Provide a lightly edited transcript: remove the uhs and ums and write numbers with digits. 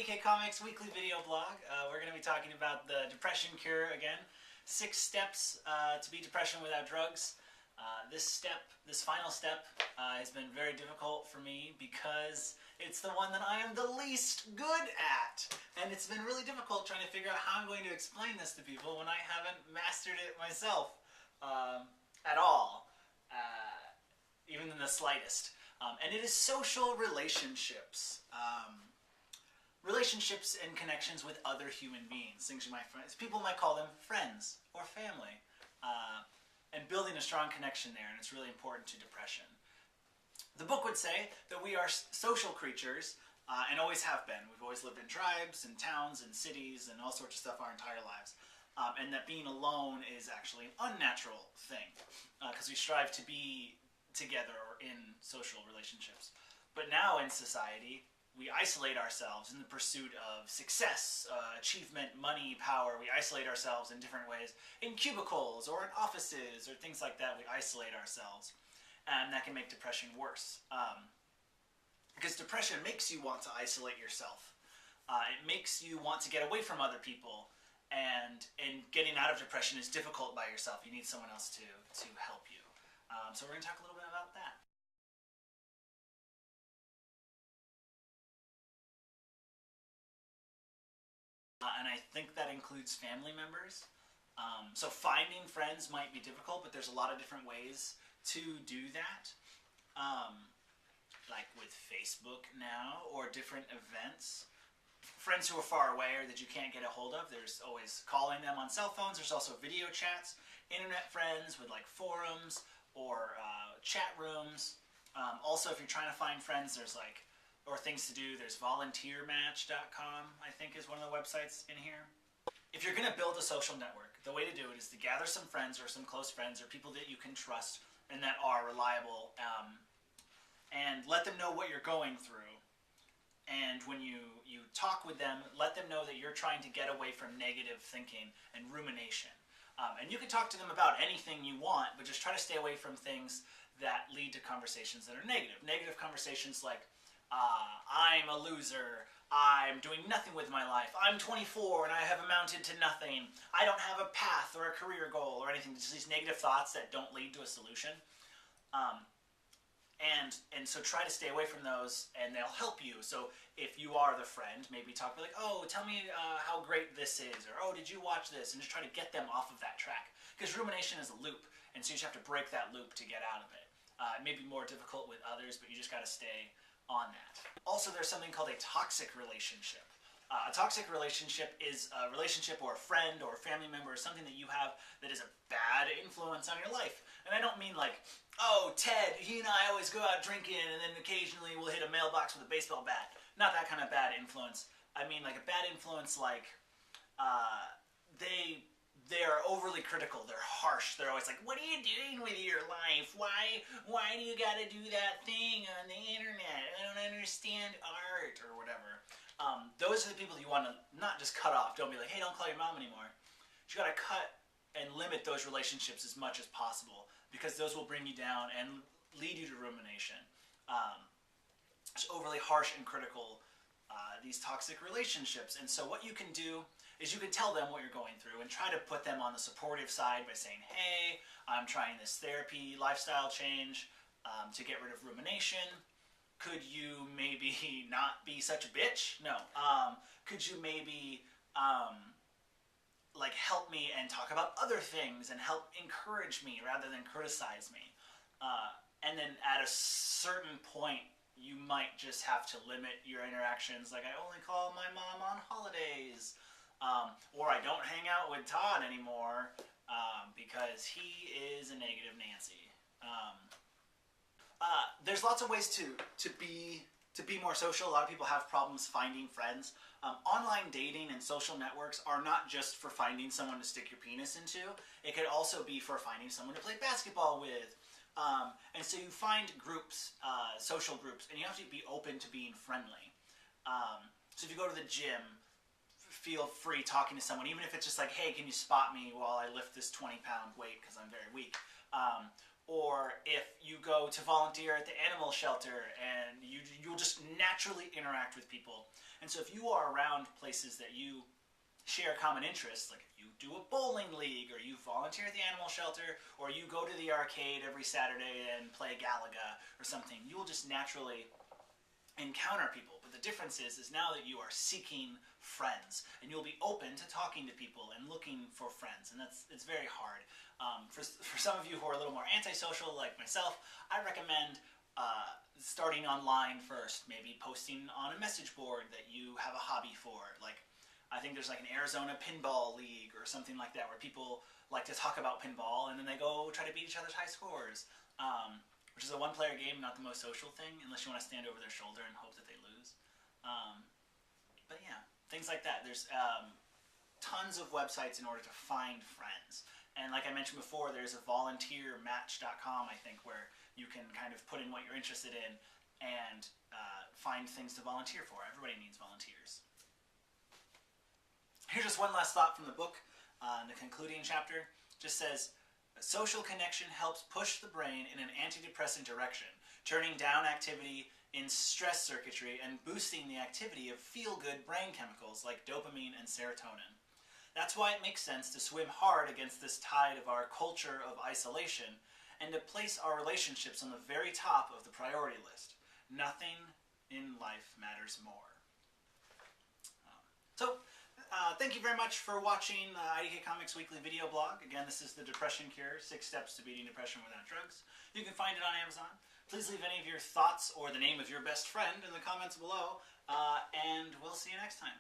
IDK Comics weekly video blog. We're going to be talking about the depression cure again. 6 steps to beat depression without drugs. This final step has been very difficult for me because it's the one that I am the least good at. And it's been really difficult trying to figure out how I'm going to explain this to people when I haven't mastered it myself at all, even in the slightest. And it is social relationships. Relationships and connections with other human beings. People might call them friends or family. And building a strong connection there, and it's really important to depression. The book would say that we are social creatures, and always have been. We've always lived in tribes and towns and cities and all sorts of stuff our entire lives. And that being alone is actually an unnatural thing, because we strive to be together or in social relationships. But now in society, we isolate ourselves in the pursuit of success, achievement, money, power. We isolate ourselves in different ways, in cubicles or in offices or things like that. We isolate ourselves, and that can make depression worse. Because depression makes you want to isolate yourself. It makes you want to get away from other people, and getting out of depression is difficult by yourself. You need someone else to help you. So we're going to talk a little bit about that. And I think that includes family members. So finding friends might be difficult, but there's a lot of different ways to do that. Like with Facebook now, or different events. Friends who are far away or that you can't get a hold of, there's always calling them on cell phones. There's also video chats, internet friends with like forums or chat rooms. Also, if you're trying to find friends, there's like or things to do, there's volunteermatch.com, I think is one of the websites in here. If you're going to build a social network, the way to do it is to gather some friends or some close friends or people that you can trust and that are reliable, and let them know what you're going through. And when you talk with them, let them know that you're trying to get away from negative thinking and rumination. And you can talk to them about anything you want, but just try to stay away from things that lead to conversations that are negative. Negative conversations like, I'm a loser, I'm doing nothing with my life, I'm 24 and I have amounted to nothing, I don't have a path or a career goal or anything. Just these negative thoughts that don't lead to a solution. And so try to stay away from those, and they'll help you. So if you are the friend, maybe talk like, oh, tell me how great this is, or oh, did you watch this? And just try to get them off of that track. Because rumination is a loop, and so you just have to break that loop to get out of it. It may be more difficult with others, but you just got to stay on that. Also, there's something called a toxic relationship. A toxic relationship is a relationship or a friend or a family member or something that you have that is a bad influence on your life. And I don't mean like, oh, Ted, he and I always go out drinking and then occasionally we'll hit a mailbox with a baseball bat. Not that kind of bad influence. I mean like a bad influence like they're overly critical, they're harsh, they're always like, what are you doing with your life? Why do you gotta do that thing on the internet? I don't understand art, or whatever. Those are the people you want to not just cut off. Don't be like, hey, don't call your mom anymore. You gotta cut and limit those relationships as much as possible, because those will bring you down and lead you to rumination. It's overly harsh and critical, these toxic relationships. And so what you can do is you can tell them what you're going through and try to put them on the supportive side by saying, hey, I'm trying this therapy, lifestyle change to get rid of rumination. Could you maybe not be such a bitch? No. Could you maybe like help me and talk about other things and help encourage me rather than criticize me? And then at a certain point, you might just have to limit your interactions. Like, I only call my mom on holidays. Or I don't hang out with Todd anymore because he is a negative Nancy. There's lots of ways to be more social. A lot of people have problems finding friends. Online dating and social networks are not just for finding someone to stick your penis into. It could also be for finding someone to play basketball with. And so you find groups, social groups, and you have to be open to being friendly. So if you go to the gym, feel free talking to someone, even if it's just like, hey, can you spot me while I lift this 20-pound weight because I'm very weak? or if you go to volunteer at the animal shelter and you'll just naturally interact with people. And so if you are around places that you share common interests, like if you do a bowling league, or you volunteer at the animal shelter, or you go to the arcade every Saturday and play Galaga or something, you will just naturally encounter people. But the difference is now that you are seeking friends, and you'll be open to talking to people and looking for friends, and it's very hard. For some of you who are a little more antisocial, like myself, I recommend starting online first, maybe posting on a message board that you have a hobby for. Like, I think there's like an Arizona pinball league or something like that, where people like to talk about pinball and then they go try to beat each other's high scores, which is a one-player game, not the most social thing, unless you want to stand over their shoulder and hope that they lose. But yeah, things like that. There's tons of websites in order to find friends. And like I mentioned before, there's a volunteermatch.com, I think, where you can kind of put in what you're interested in and find things to volunteer for. Everybody needs volunteers. Here's just one last thought from the book. In the concluding chapter, just says, social connection helps push the brain in an antidepressant direction, turning down activity in stress circuitry and boosting the activity of feel-good brain chemicals like dopamine and serotonin. That's why it makes sense to swim hard against this tide of our culture of isolation and to place our relationships on the very top of the priority list. Nothing in life matters more. Thank you very much for watching IDK Comics weekly video blog. Again, this is The Depression Cure, 6 Steps to Beating Depression Without Drugs. You can find it on Amazon. Please leave any of your thoughts or the name of your best friend in the comments below, and we'll see you next time.